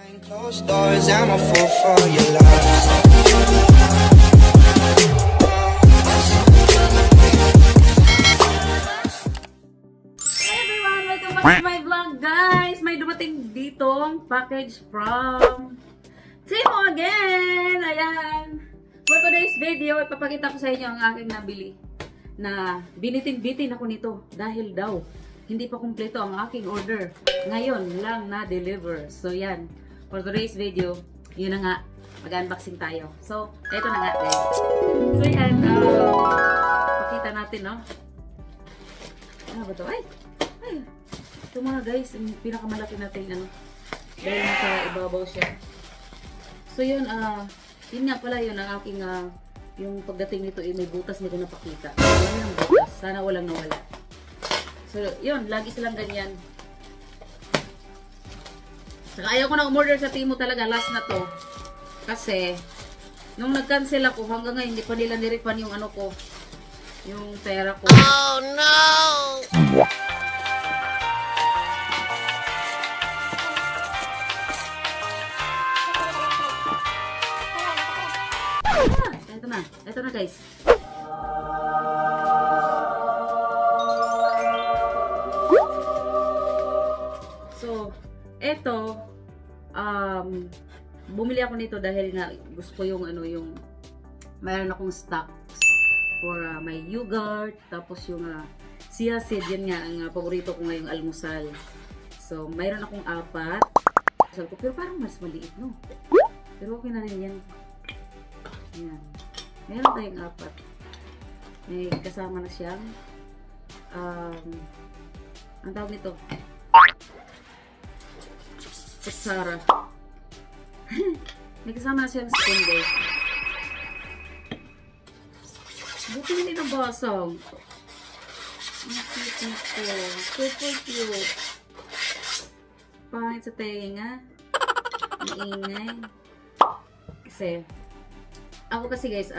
Closed doors, I'm a fool for your love. Hi everyone! Welcome back to my vlog, guys! May dumating ditong package from Temu again! Ayan! For today's video, ipapakita ko sa inyo ang aking nabili na binitin-bitin ako nito dahil daw hindi pa kumpleto ang aking order. Ngayon lang na-deliver. So yan, for today's video, yun na nga, mag-unboxing tayo. So, ito na nga guys. So yan, pakita natin, no? Ano ba ito? Ay! Ito mga guys, yung pinakamalaki natin, ano, dahil nasa ibabaw siya. So yun, yun nga pala yun ang aking, yung pagdating nito, may butas nito napakita. Ano yung butas? Sana walang nawala. So yun, lagi silang ganyan. Saka ayaw ko na umorder sa Temu talaga, last na to. Kasi, nung nag-cancel ako, hanggang ngayon, hindi pa nila nirefund yung ano ko, yung pera ko. Oh no! Ito na guys. So, ito, bumili ako nito dahil nga gusto ko yung ano, yung mayroon akong stocks for my yogurt, tapos yung chia seed, yan nga ang paborito ko ngayong almusal. So, mayroon akong 4. Pero parang mas maliit, no? Pero okay na rin yan. Yan. Meron tayong 4. May kasama na siyang ang tawag nito, kutsara. May kasama na siyang spoon guys. Buti hindi nabasag. Ang cute nito. Super cute. Pangit sa tenga. Ang ingay. Kasi guys,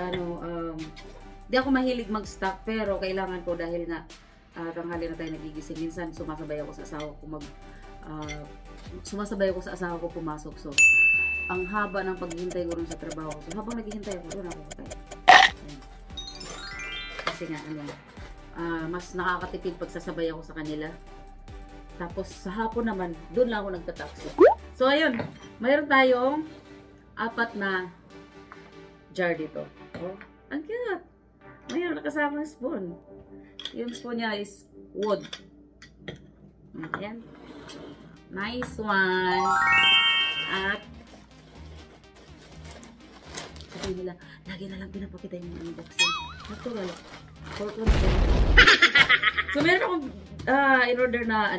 di ako mahilig mag-stock, pero kailangan ko dahil nga tanghali na tayo nagigising. Minsan sumasabay ako sa asawa ko pumasok. So, ang haba ng paghihintay ko rin sa trabaho ko. So, habang naghihintay ako, doon ako patay. Kasi nga, mas nakakatipid pag sasabay ako sa kanila. Tapos, sa hapon naman, doon lang ako nagtataksi. So, ayun, mayroon tayong 4 na jar dito. Oh, ang cute. Mayroon nakasama ng spoon. Yung spoon niya is wood. Ayan. Nice one. At sabi nila, lagi na lang pinapakita yung unboxing. Ito wala. So meron akong in-order na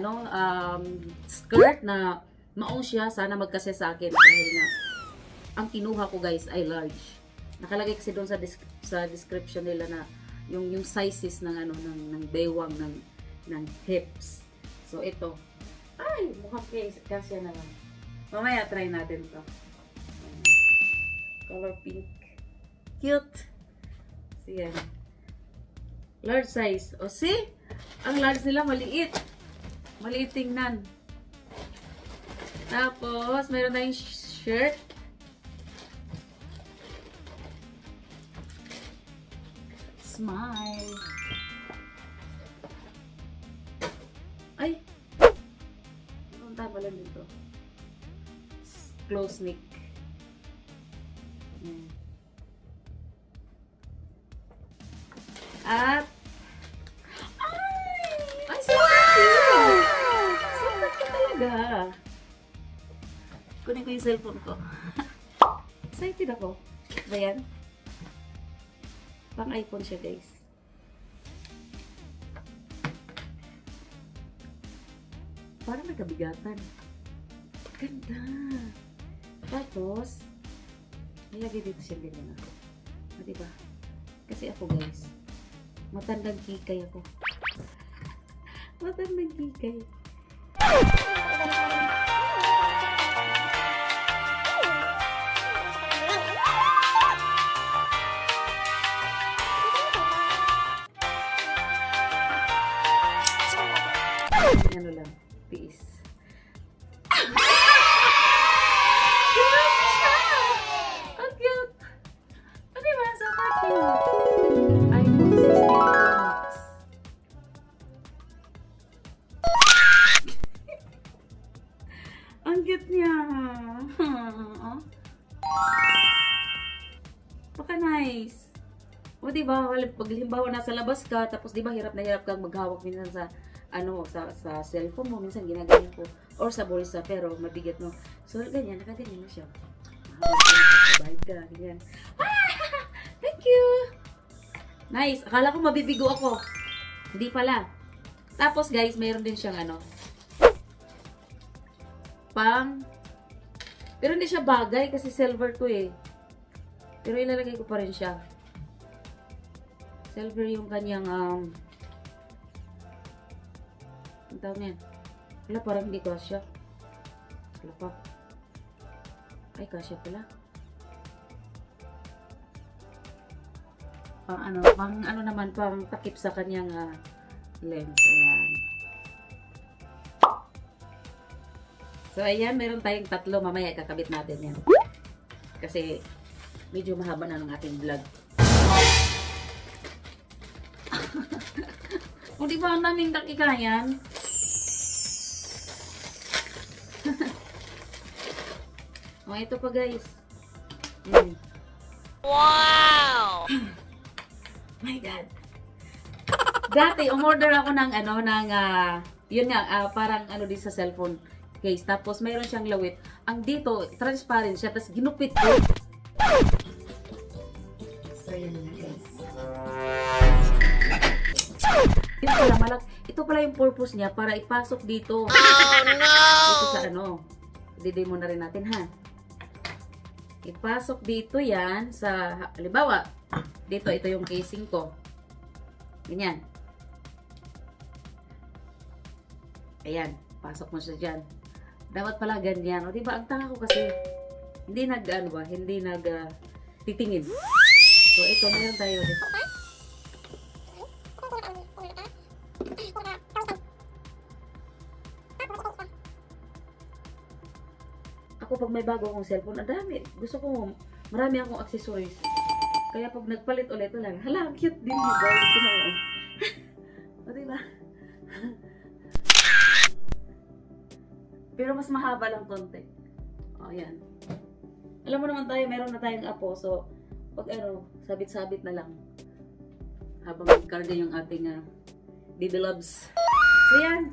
skirt na maong siya. Sana magkase sa akin dahil nga ang kinuha ko guys ay large. Nakalagay kasi doon sa description nila na yung sizes ng ng baywang ng hips. So ito. Ay, mukhang kasya na lang. Mamaya try natin 'to. Color pink. Cute. So yan. Large size. O see? Ang large nila maliit. Maliit tingnan. Tapos mayroon tayong shirt. Smile. Ay! Punta pala dito. Close neck. At ay, super cute! Super cute talaga. Kunin ko yung cellphone ko. Excited ako. Ba yan? Pang iPhone siya guys. Parang nagkabigatan. Ganda. Tapos, nilagay dito siya ganyan. Diba? Kasi ako guys, matandang kikay ako. Matandang kikay. Ano lang, tiis. niya. Baka nice. O diba, pag halimbawa nasa labas ka, tapos diba hirap na hirap kang maghawak minsan sa sa cellphone mo, minsan ginaganyan ko, or sa bulsa, pero mabigat no. So ganyan, nakaganyan mo siya. Bayad ka, ganyan. Thank you! Nice, akala ko mabibigo ako. Hindi pala. Tapos guys, mayroon din siyang pero hindi siya bagay kasi silver to eh. Pero ilalagay ko pa rin siya. Silver yung kanyang ang tawag niyan. Wala, parang hindi kasya. Wala pa. Ay, kasya pala. Pang ano naman, pang takip sa kanyang lens. Ayan. So, ayan, meron tayong tatlo. Mamaya kakabit natin yan. Kasi, medyo mahaba na ng ating vlog. O, di ba ang daming dakika yan? O, ito pa guys. Wow! My God. Dati, umorder ako ng yun nga, parang din sa cellphone case. Tapos, mayroon siyang lawit. Ang dito, transparent siya. Tapos, ginupit ko. So, yan na guys. Ito pala yung purpose niya para ipasok dito. Oh, no! Ito sa i-demo na rin natin, ha? Ipasok dito yan sa, halimbawa, dito, ito yung casing ko. Ganyan. Ayan, pasok mo siya dyan. Dapat pala ganyan. O, diba? Ang tanga ko kasi, hindi titingin. So, ito, mayroon tayo dito. Ako, pag may bago akong cellphone, ang dami. Gusto ko, marami akong accessories. Kaya pag nagpalit ulit, wala. Hala, ang cute din yung guys. O, diba? Pero mas mahaba lang konti. O, ayan. Alam mo naman tayo, meron na tayong apo. So, pag sabit-sabit na lang. Habang magkarga yung ating baby loves. So, yan.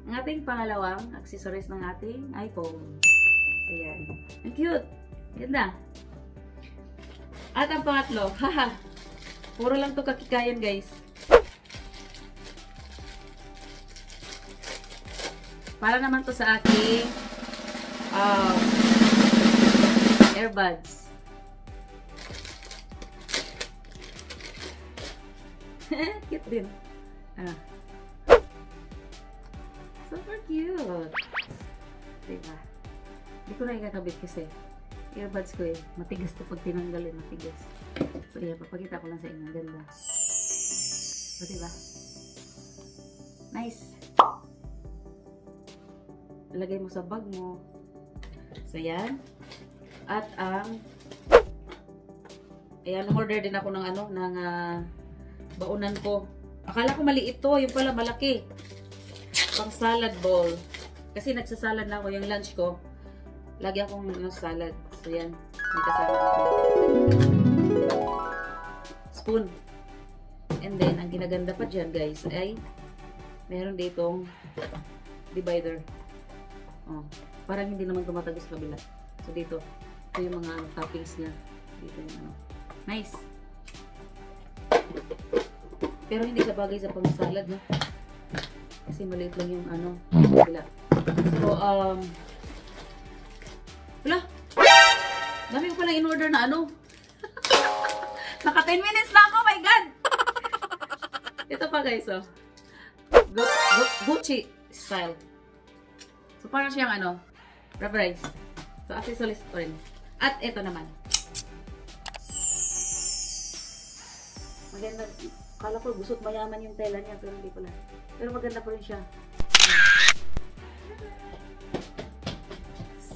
Ang ating pangalawang accessories ng ating iPhone. Ayan. Ang cute. Ganda. At ang pangatlo. Haha. Puro lang to kakikayan, guys. Para naman to sa aking earbuds. Cute din. Super cute. Diba? Hindi ko na ikakabit kasi earbuds ko matigas to pag tinanggalin. Matigas. So, yeah, papakita ko lang sa inyo. Ganda. So, diba? Nice. Lagay mo sa bag mo. So, yan. At ayan, order din ako ng baunan ko. Akala ko maliit to. Yung pala malaki. Pang salad bowl. Kasi nagsasalad na ako yung lunch ko. Lagi akong salad. So, yan. May kasama ako. Spoon. And then, ang ginaganda pa dyan, guys, ay meron ditong divider. Oh, parang hindi naman tumatagos sa kabila. So, dito. Ito yung mga toppings niya. Dito yung Nice. Pero hindi siya bagay sa pang-salad, no? Kasi maliit lang yung kabila. So, wala. Dami ko palang in-order na Naka 10 minutes na ako, my God! Ito pa, guys, Gucci style. So, parang siyang rubberized. So, accessories pa rin. At ito naman. Maganda. Kala ko gusot mayaman yung tela niya, pero hindi pala. Pero maganda pa rin siya.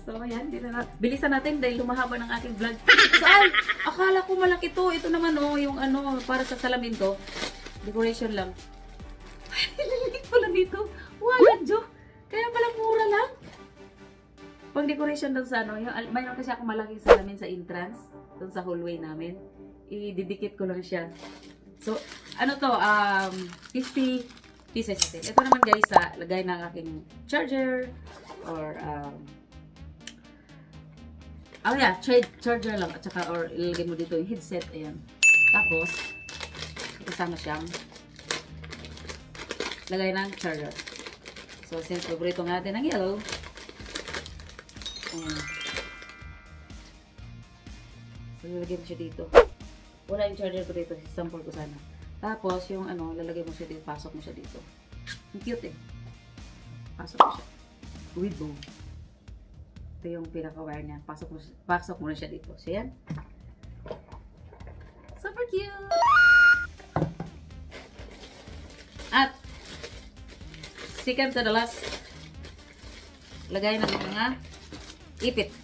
So, ayan. Bilisan natin dahil lumahaba ng ating vlog. Saan? Akala ko malaki to. Ito naman, yung para sa salamin ko. Decoration lang. Ay, nililit pala dito. Wala, Jo. Kaya pala mura lang. pang decoration doon sa ano, yung, mayroon kasi ako malaking salamin sa entrance, doon sa hallway namin. I-didikit ko lang siya. So, ano to, 50 pieces natin. Ito naman guys, lagay ng aking charger, or, oh yeah, charger lang, at saka, or ilagay mo dito yung headset, ayan. Tapos, kasama siyang lagay ng charger. So, since paborito nga natin ang yellow, ayan. So, lalagay mo siya dito. Wala yung charger ko dito, sample ko sana. Tapos, yung ano, lalagay mo siya dito, pasok mo siya dito. Ang cute eh. Pasok mo siya. With bow. Ito yung pinaka-wire niya. Pasok mo na siya dito. So, yan. Super cute! At, second to the last, lagay ng mga ipit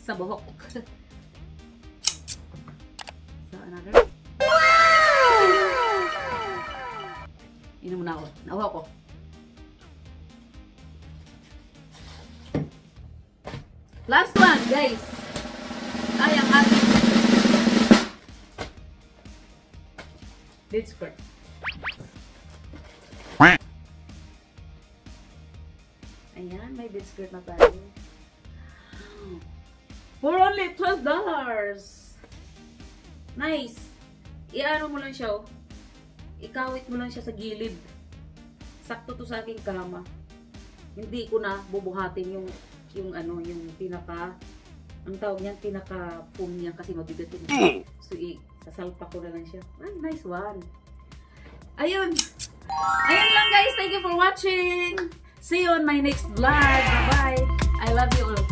sa buhok. So, another. Inom na ako. Nauha ko. Last one, guys. Ay, ang ating bead skirt. Ayan, may bead skirt na tayo. For only $12. Nice. I-ano mo lang siya, oh. Ikawit mo lang siya sa gilid. Sakto to sa aking kama. Hindi ko na bubuhatin yung ano, yung pinaka, ang tawag niyan, pinaka foam niya kasi mabigat yun. So, sasalpa ko na lang siya. Ay, nice one. Ayun. Ayun lang guys. Thank you for watching. See you on my next vlog. Bye-bye. I love you all.